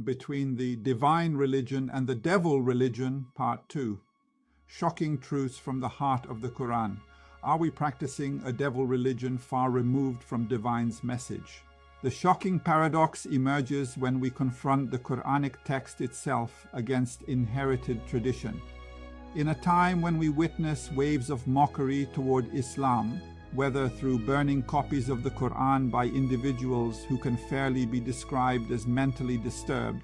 between the divine religion and the devil religion, Part 2. Shocking truths from the heart of the Qur'an. Are we practicing a devil religion far removed from divine's message? The shocking paradox emerges when we confront the Qur'anic text itself against inherited tradition. In a time when we witness waves of mockery toward Islam, whether through burning copies of the Qur'an by individuals who can fairly be described as mentally disturbed,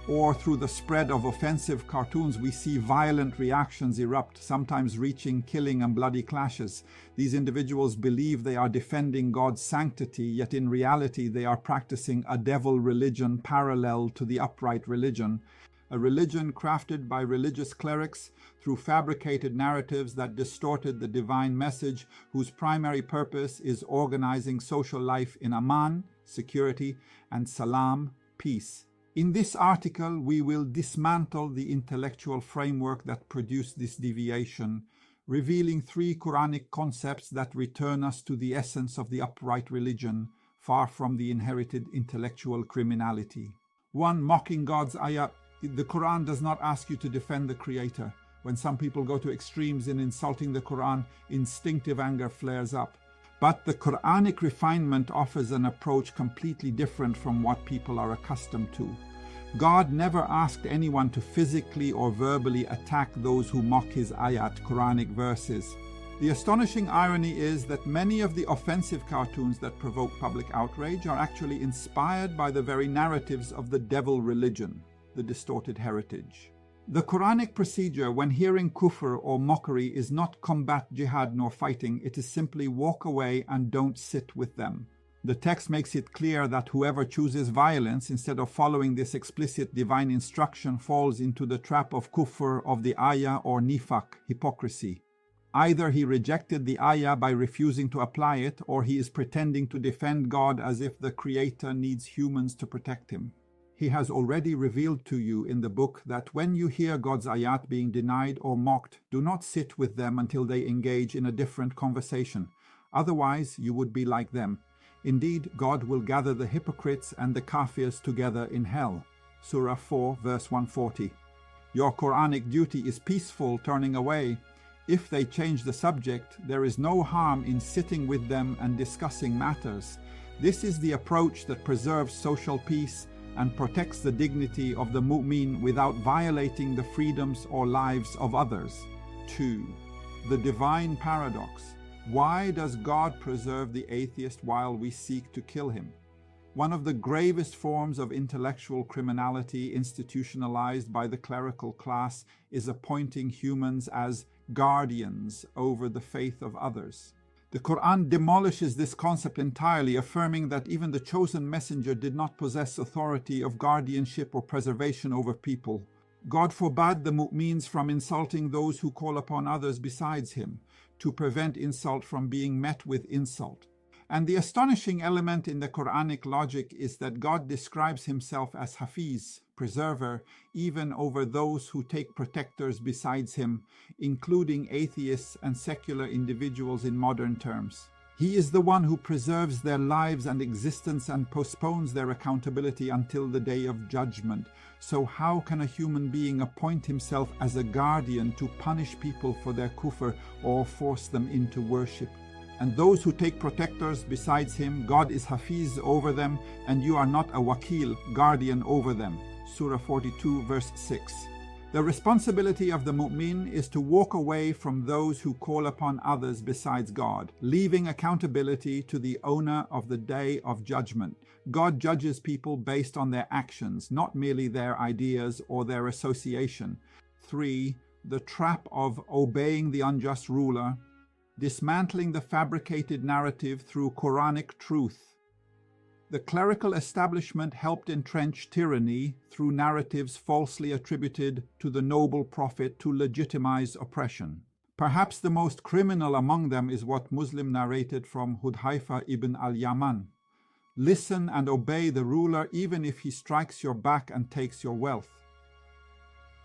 or through the spread of offensive cartoons, we see violent reactions erupt, sometimes reaching killing and bloody clashes. These individuals believe they are defending God's sanctity, yet in reality they are practicing a devil religion parallel to the upright religion, a religion crafted by religious clerics through fabricated narratives that distorted the divine message, whose primary purpose is organizing social life in Aman, security, and Salam, peace. In this article, we will dismantle the intellectual framework that produced this deviation, revealing 3 Quranic concepts that return us to the essence of the upright religion, far from the inherited intellectual criminality. 1. Mocking God's ayah. The Quran does not ask you to defend the Creator. When some people go to extremes in insulting the Quran, instinctive anger flares up. But the Quranic refinement offers an approach completely different from what people are accustomed to. God never asked anyone to physically or verbally attack those who mock his ayat, Quranic verses. The astonishing irony is that many of the offensive cartoons that provoke public outrage are actually inspired by the very narratives of the devil religion, the distorted heritage. The Quranic procedure when hearing kufr or mockery is not combat jihad nor fighting, it is simply walk away and don't sit with them. The text makes it clear that whoever chooses violence instead of following this explicit divine instruction falls into the trap of kufr of the ayah or nifaq, hypocrisy. Either he rejected the ayah by refusing to apply it, or he is pretending to defend God as if the Creator needs humans to protect him. He has already revealed to you in the book that when you hear God's ayat being denied or mocked, do not sit with them until they engage in a different conversation. Otherwise, you would be like them. Indeed, God will gather the hypocrites and the kafirs together in hell. Surah 4, verse 140. Your Quranic duty is peaceful turning away. If they change the subject, there is no harm in sitting with them and discussing matters. This is the approach that preserves social peace and protects the dignity of the mu'min without violating the freedoms or lives of others. 2. The divine paradox. Why does God preserve the atheist while we seek to kill him? One of the gravest forms of intellectual criminality institutionalized by the clerical class is appointing humans as guardians over the faith of others. The Quran demolishes this concept entirely, affirming that even the chosen messenger did not possess authority of guardianship or preservation over people. God forbade the mu'mins from insulting those who call upon others besides him, to prevent insult from being met with insult. And the astonishing element in the Quranic logic is that God describes himself as Hafiz, preserver, even over those who take protectors besides him, including atheists and secular individuals in modern terms. He is the one who preserves their lives and existence and postpones their accountability until the day of judgment. So how can a human being appoint himself as a guardian to punish people for their kufr or force them into worship? And those who take protectors besides him, God is Hafiz over them, and you are not a wakil, guardian over them. Surah 42, verse 6. The responsibility of the mu'min is to walk away from those who call upon others besides God, leaving accountability to the owner of the day of judgment. God judges people based on their actions, not merely their ideas or their association. 3. The trap of obeying the unjust ruler. Dismantling the fabricated narrative through Quranic truth. The clerical establishment helped entrench tyranny through narratives falsely attributed to the noble prophet to legitimize oppression. Perhaps the most criminal among them is what Muslim narrated from Hudhaifa ibn al-Yaman. Listen and obey the ruler even if he strikes your back and takes your wealth.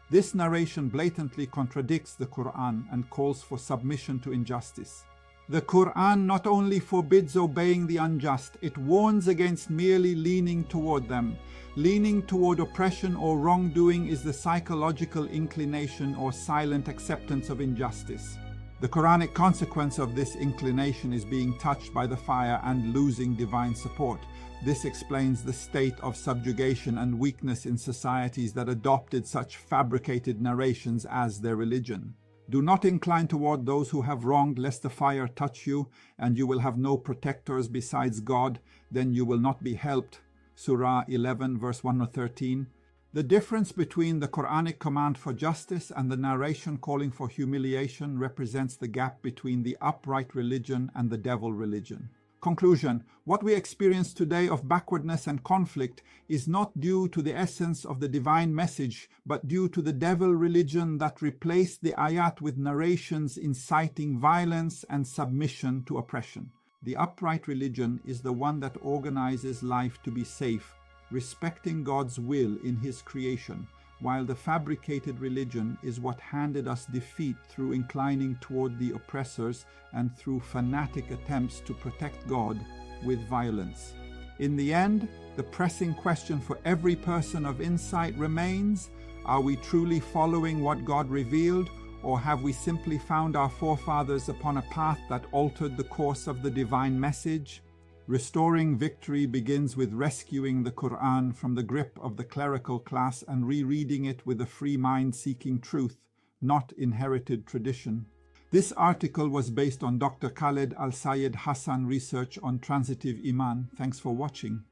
This narration blatantly contradicts the Qur'an and calls for submission to injustice. The Qur'an not only forbids obeying the unjust, it warns against merely leaning toward them. Leaning toward oppression or wrongdoing is the psychological inclination or silent acceptance of injustice. The Quranic consequence of this inclination is being touched by the fire and losing divine support. This explains the state of subjugation and weakness in societies that adopted such fabricated narrations as their religion. Do not incline toward those who have wronged, lest the fire touch you, and you will have no protectors besides God, then you will not be helped. Surah 11, verse 113. The difference between the Quranic command for justice and the narration calling for humiliation represents the gap between the upright religion and the devil religion. Conclusion: what we experience today of backwardness and conflict is not due to the essence of the divine message, but due to the devil religion that replaced the ayat with narrations inciting violence and submission to oppression. The upright religion is the one that organizes life to be safe, respecting God's will in His creation, while the fabricated religion is what handed us defeat through inclining toward the oppressors and through fanatic attempts to protect God with violence. In the end, the pressing question for every person of insight remains: are we truly following what God revealed, or have we simply found our forefathers upon a path that altered the course of the divine message? Restoring victory begins with rescuing the Qur'an from the grip of the clerical class and rereading it with a free mind seeking truth, not inherited tradition. This article was based on Dr. Khaled Al-Sayed Hassan research on transitive Iman. Thanks for watching.